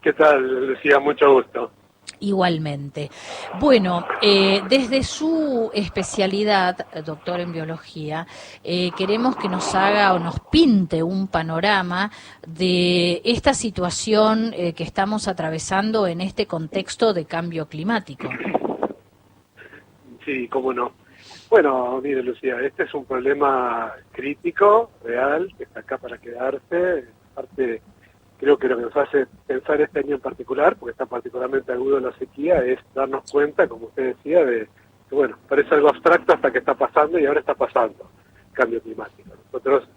¿Qué tal, Lucía? Mucho gusto. Igualmente. Bueno, desde su especialidad, doctor en biología, queremos que nos haga o nos pinte un panorama de esta situación que estamos atravesando en este contexto de cambio climático. Sí, cómo no. Bueno, mire, Lucía, este es un problema crítico, real, que está acá para quedarse. Aparte, creo que lo que nos hace pensar este año en particular, porque está particularmente agudo la sequía, es darnos cuenta, como usted decía, de que, bueno, parece algo abstracto hasta que está pasando y ahora está pasando, cambio climático. Nosotros,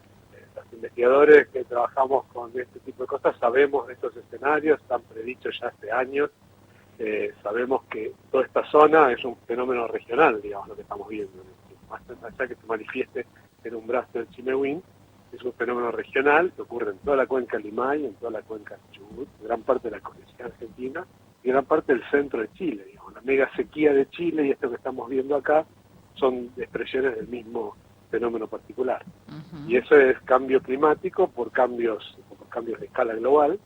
los investigadores que trabajamos con este tipo de cosas, sabemos de estos escenarios, están predichos ya hace años. Sabemos que toda esta zona es un fenómeno regional, digamos, lo que estamos viendo. Más allá que se manifieste en un brazo del Chimehuín, es un fenómeno regional que ocurre en toda la cuenca Limay, en toda la cuenca Chubut, gran parte de la cordillera argentina y gran parte del centro de Chile. Digamos. La mega sequía de Chile y esto que estamos viendo acá son expresiones del mismo fenómeno particular. Y eso es cambio climático por cambios de escala global,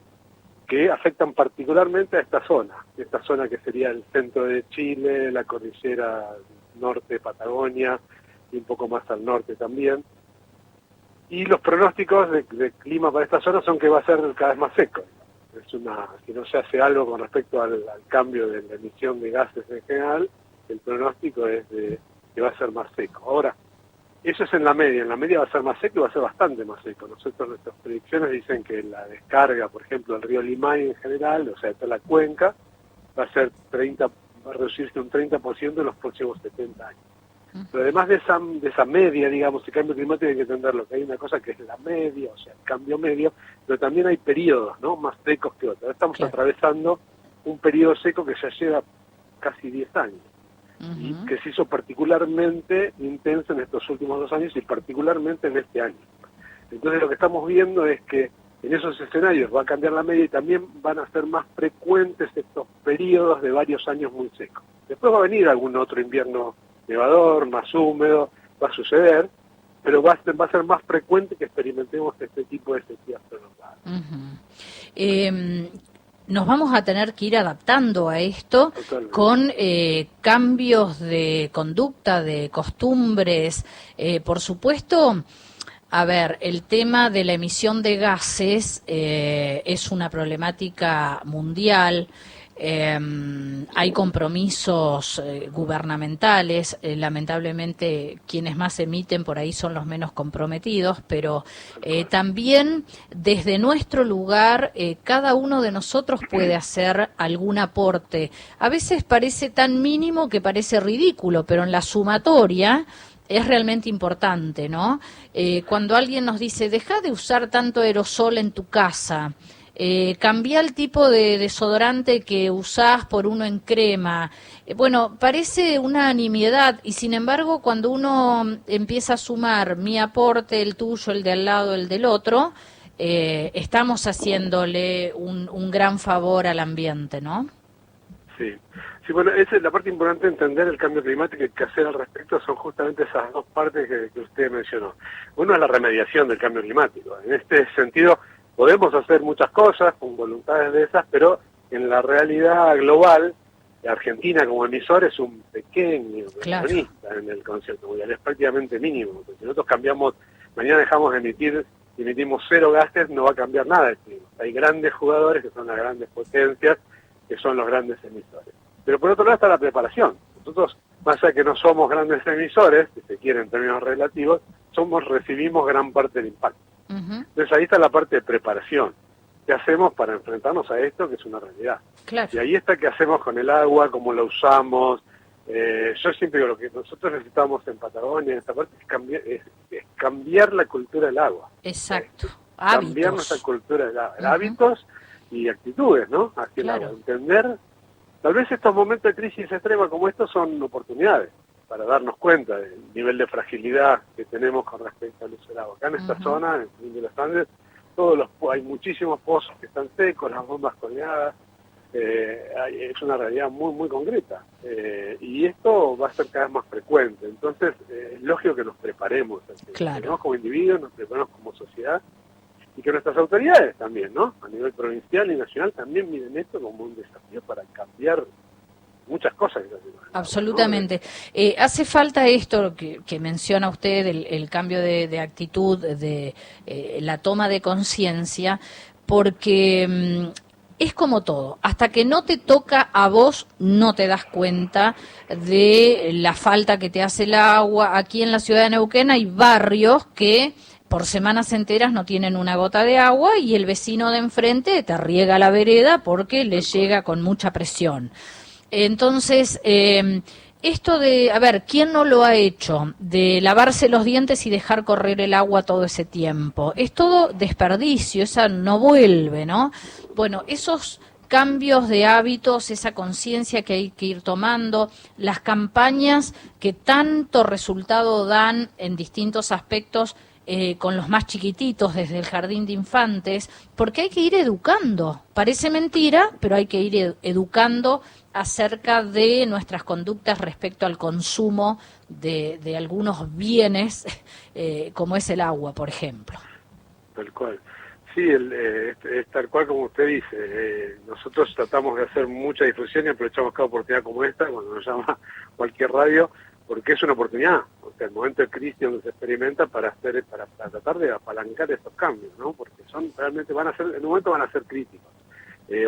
que afectan particularmente a esta zona que sería el centro de Chile, la cordillera norte de Patagonia y un poco más al norte también. Y los pronósticos de clima para esta zona son que va a ser cada vez más seco. Si no se hace algo con respecto al cambio de la emisión de gases en general, el pronóstico es de que va a ser más seco. Ahora, eso es en la media va a ser más seco y va a ser bastante más seco. Nuestras predicciones dicen que la descarga, por ejemplo, del río Limay en general, o sea, toda la cuenca, va a reducirse un 30% en los próximos 70 años. Pero además de esa media, digamos, el cambio climático hay que entenderlo, que hay una cosa que es la media, o sea, el cambio medio, pero también hay periodos, ¿no?, más secos que otros. Estamos atravesando un periodo seco que ya lleva casi 10 años. Y que se hizo particularmente intenso en estos últimos 2 años y particularmente en este año. Entonces lo que estamos viendo es que en esos escenarios va a cambiar la media y también van a ser más frecuentes estos periodos de varios años muy secos. Después va a venir algún otro invierno nevador, más húmedo, va a suceder, pero va a ser más frecuente que experimentemos este tipo de sequías prolongadas. Nos vamos a tener que ir adaptando a esto con cambios de conducta, de costumbres. Por supuesto, a ver, el tema de la emisión de gases es una problemática mundial. Hay compromisos gubernamentales, lamentablemente quienes más emiten por ahí son los menos comprometidos, pero también desde nuestro lugar cada uno de nosotros puede hacer algún aporte. A veces parece tan mínimo que parece ridículo, pero en la sumatoria es realmente importante, ¿no? Cuando alguien nos dice, deja de usar tanto aerosol en tu casa, cambia el tipo de desodorante que usás por uno en crema. Bueno, parece una nimiedad y sin embargo cuando uno empieza a sumar mi aporte, el tuyo, el de al lado, el del otro, estamos haciéndole un gran favor al ambiente, ¿no? Sí. Sí, bueno, esa es la parte importante de entender el cambio climático y que hacer al respecto son justamente esas dos partes que usted mencionó. Uno es la remediación del cambio climático. En este sentido, podemos hacer muchas cosas con voluntades de esas, pero en la realidad global, Argentina como emisor es un pequeño protagonista en el concierto mundial, es prácticamente mínimo. Si nosotros cambiamos, mañana dejamos de emitimos 0 gases, no va a cambiar nada el clima. Hay grandes jugadores que son las grandes potencias, que son los grandes emisores. Pero por otro lado está la preparación. Nosotros, más allá que no somos grandes emisores, si se quiere en términos relativos, recibimos gran parte del impacto. Entonces ahí está la parte de preparación. ¿Qué hacemos para enfrentarnos a esto, que es una realidad? Y ahí está qué hacemos con el agua, cómo la usamos. Yo siempre digo, lo que nosotros necesitamos en Patagonia, en esta parte, es cambiar la cultura del agua. Exacto. Cambiar nuestra cultura del agua. Hábitos y actitudes, ¿no? Hacia el agua. Entender, tal vez estos momentos de crisis extrema como estos son oportunidades para darnos cuenta del nivel de fragilidad que tenemos con respecto al uso del agua. Acá en esta zona, en el fin de los Andes, hay muchísimos pozos que están secos, las bombas colgadas, es una realidad muy, muy concreta. Y esto va a ser cada vez más frecuente. Entonces, es lógico que nos preparemos. Nos preparemos como individuos, nos preparemos como sociedad, y que nuestras autoridades también, ¿no? A nivel provincial y nacional también miren esto como un desafío para cambiar muchas cosas. Absolutamente. ¿No? Hace falta esto que menciona usted, el cambio de actitud, de la toma de conciencia, porque es como todo, hasta que no te toca a vos no te das cuenta de la falta que te hace el agua. Aquí en la ciudad de Neuquén hay barrios que por semanas enteras no tienen una gota de agua y el vecino de enfrente te riega la vereda porque le llega con mucha presión. Entonces, esto de, a ver, ¿quién no lo ha hecho? De lavarse los dientes y dejar correr el agua todo ese tiempo. Es todo desperdicio, esa no vuelve, ¿no? Bueno, esos cambios de hábitos, esa conciencia que hay que ir tomando, las campañas que tanto resultado dan en distintos aspectos con los más chiquititos desde el jardín de infantes, porque hay que ir educando. Parece mentira, pero hay que ir educando acerca de nuestras conductas respecto al consumo de algunos bienes, como es el agua, por ejemplo. Tal cual. Sí, es tal cual como usted dice. Nosotros tratamos de hacer mucha difusión y aprovechamos cada oportunidad como esta, cuando nos llama cualquier radio, porque es una oportunidad, o sea, el momento de crisis donde se experimenta para tratar de apalancar estos cambios, ¿no? Porque realmente en un momento van a ser críticos.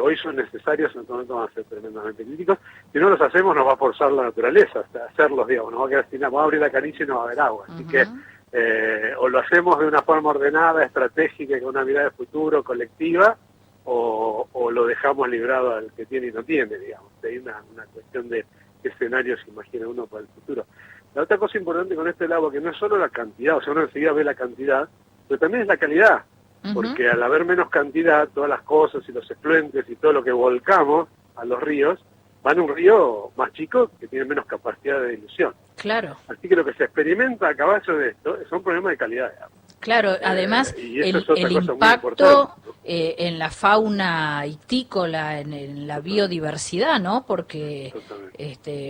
Hoy son necesarios, en otro momento van a ser tremendamente críticos. Si no los hacemos, nos va a forzar la naturaleza a hacerlos, digamos, nos va a quedar sin agua, vamos a abrir la canilla y no va a haber agua. Así que o lo hacemos de una forma ordenada, estratégica, con una mirada de futuro, colectiva, o lo dejamos librado al que tiene y no tiene, digamos. Hay una cuestión de qué escenarios se imagina uno para el futuro. La otra cosa importante con esto del agua, que no es solo la cantidad, o sea, uno enseguida ve la cantidad, pero también es la calidad, porque al haber menos cantidad, todas las cosas y los efluentes y todo lo que volcamos a los ríos, van a un río más chico que tiene menos capacidad de dilución. Claro. Así que lo que se experimenta a caballo de esto son problemas de calidad. Claro, además el impacto en la fauna ictícola, en la biodiversidad, ¿no? Porque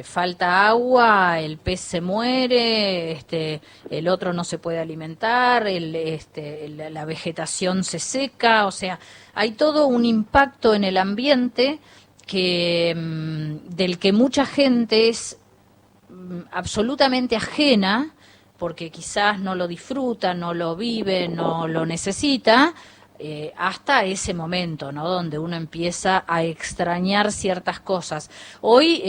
falta agua, el pez se muere, el otro no se puede alimentar, la vegetación se seca, o sea, hay todo un impacto en el ambiente del que mucha gente es absolutamente ajena, porque quizás no lo disfruta, no lo vive, no lo necesita, hasta ese momento, ¿no? Donde uno empieza a extrañar ciertas cosas. Hoy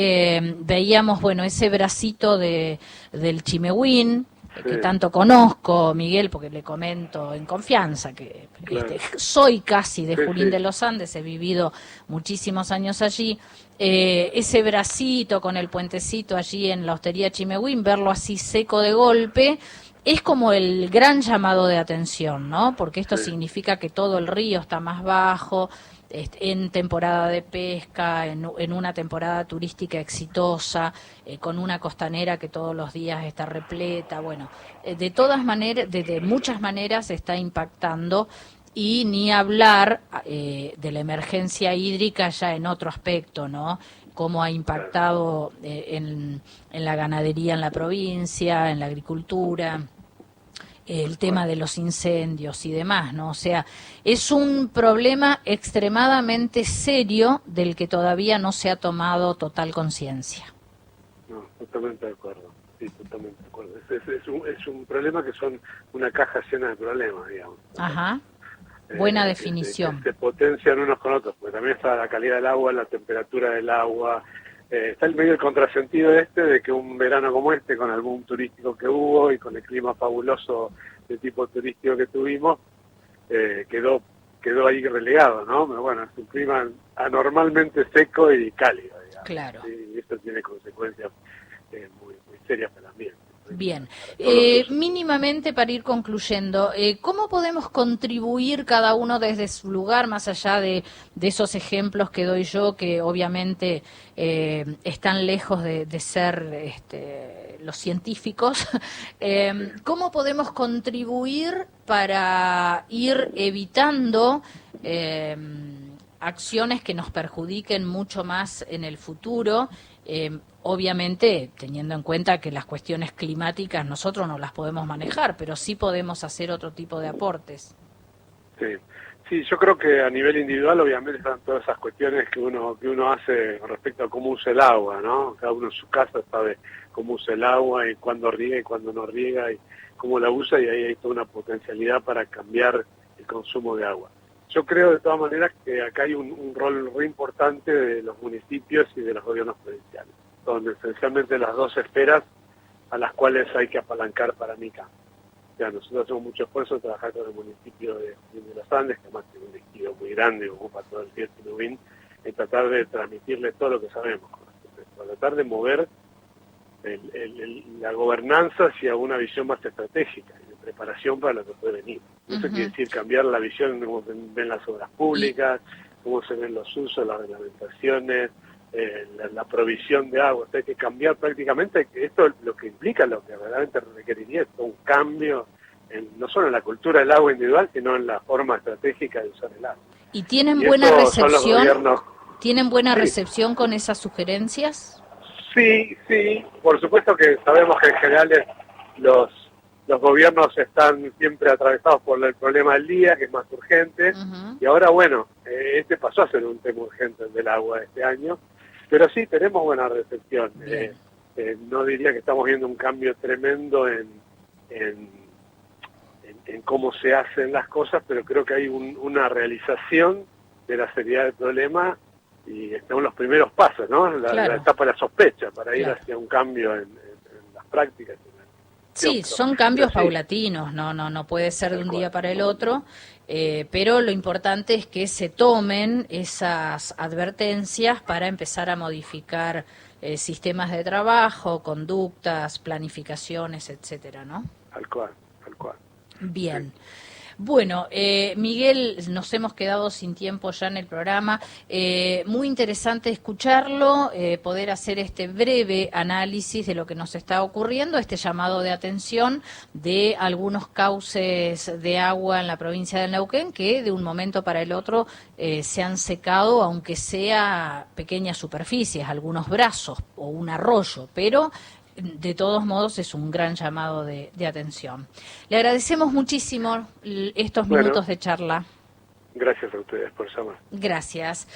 veíamos, bueno, ese bracito del Chimehuín, que tanto conozco, Miguel, porque le comento en confianza que soy casi de Junín de los Andes, he vivido muchísimos años allí. Ese bracito con el puentecito allí en la hostería Chimehuín, verlo así seco de golpe, es como el gran llamado de atención, ¿no? Porque esto significa que todo el río está más bajo, en temporada de pesca, en una temporada turística exitosa, con una costanera que todos los días está repleta. Bueno, de todas maneras, de muchas maneras está impactando. Y ni hablar de la emergencia hídrica ya en otro aspecto, ¿no? Cómo ha impactado en la ganadería en la provincia, en la agricultura, el tema de los incendios y demás, ¿no? O sea, es un problema extremadamente serio del que todavía no se ha tomado total conciencia. No, totalmente de acuerdo. Sí, totalmente de acuerdo. Es un problema que son una caja llena de problemas, digamos. Ajá. Buena definición. Se potencian unos con otros, porque también está la calidad del agua, la temperatura del agua, está el medio el contrasentido de que un verano como este, con el boom turístico que hubo y con el clima fabuloso de tipo turístico que tuvimos, quedó ahí relegado, ¿no? Pero bueno, es un clima anormalmente seco y cálido, digamos. Claro. Y esto tiene consecuencias muy serias para el ambiente. Bien, mínimamente para ir concluyendo, ¿cómo podemos contribuir cada uno desde su lugar, más allá de esos ejemplos que doy yo, que obviamente están lejos de ser los científicos? ¿Cómo podemos contribuir para ir evitando acciones que nos perjudiquen mucho más en el futuro? Obviamente teniendo en cuenta que las cuestiones climáticas nosotros no las podemos manejar, pero sí podemos hacer otro tipo de aportes. Sí, sí, yo creo que a nivel individual obviamente están todas esas cuestiones que uno hace con respecto a cómo usa el agua, ¿no? Cada uno en su casa sabe cómo usa el agua y cuándo riega y cuándo no riega y cómo la usa, y ahí hay toda una potencialidad para cambiar el consumo de agua. Yo creo de todas maneras que acá hay un rol muy importante de los municipios y de los gobiernos provinciales, donde esencialmente las dos esferas a las cuales hay que apalancar para mi campo. O sea, nosotros hacemos mucho esfuerzo de trabajar con el municipio de los Andes, que además tiene un ejido muy grande, ocupa todo el Pierre Tinubín, en tratar de transmitirle todo lo que sabemos, para tratar de mover la gobernanza hacia una visión más estratégica y de preparación para lo que puede venir. Eso quiere decir cambiar la visión de cómo se ven las obras públicas, cómo se ven los usos, las reglamentaciones, la provisión de agua. O sea, hay que cambiar prácticamente, esto lo que implica, lo que verdaderamente requeriría es un cambio no solo en la cultura del agua individual, sino en la forma estratégica de usar el agua. ¿Y tienen Y buena son los recepción? gobiernos. ¿Tienen buena Sí. recepción con esas sugerencias? Sí, sí, por supuesto que sabemos que en general los gobiernos están siempre atravesados por el problema del día, que es más urgente, y ahora, bueno, este pasó a ser un tema urgente, el del agua este año, pero sí tenemos buena recepción. No diría que estamos viendo un cambio tremendo en cómo se hacen las cosas, pero creo que hay una realización de la seriedad del problema, y estamos en los primeros pasos, ¿no? La etapa de la sospecha, para ir hacia un cambio en las prácticas. Sí, son cambios paulatinos, no puede ser de un día para el otro, pero lo importante es que se tomen esas advertencias para empezar a modificar sistemas de trabajo, conductas, planificaciones, etcétera, ¿no? Tal cual, tal cual. Bien. Bueno, Miguel, nos hemos quedado sin tiempo ya en el programa. Muy interesante escucharlo, poder hacer este breve análisis de lo que nos está ocurriendo, este llamado de atención de algunos cauces de agua en la provincia de Neuquén que de un momento para el otro se han secado, aunque sea pequeñas superficies, algunos brazos o un arroyo, pero de todos modos es un gran llamado de atención. Le agradecemos muchísimo estos minutos de charla. Gracias a ustedes por llamar. Gracias.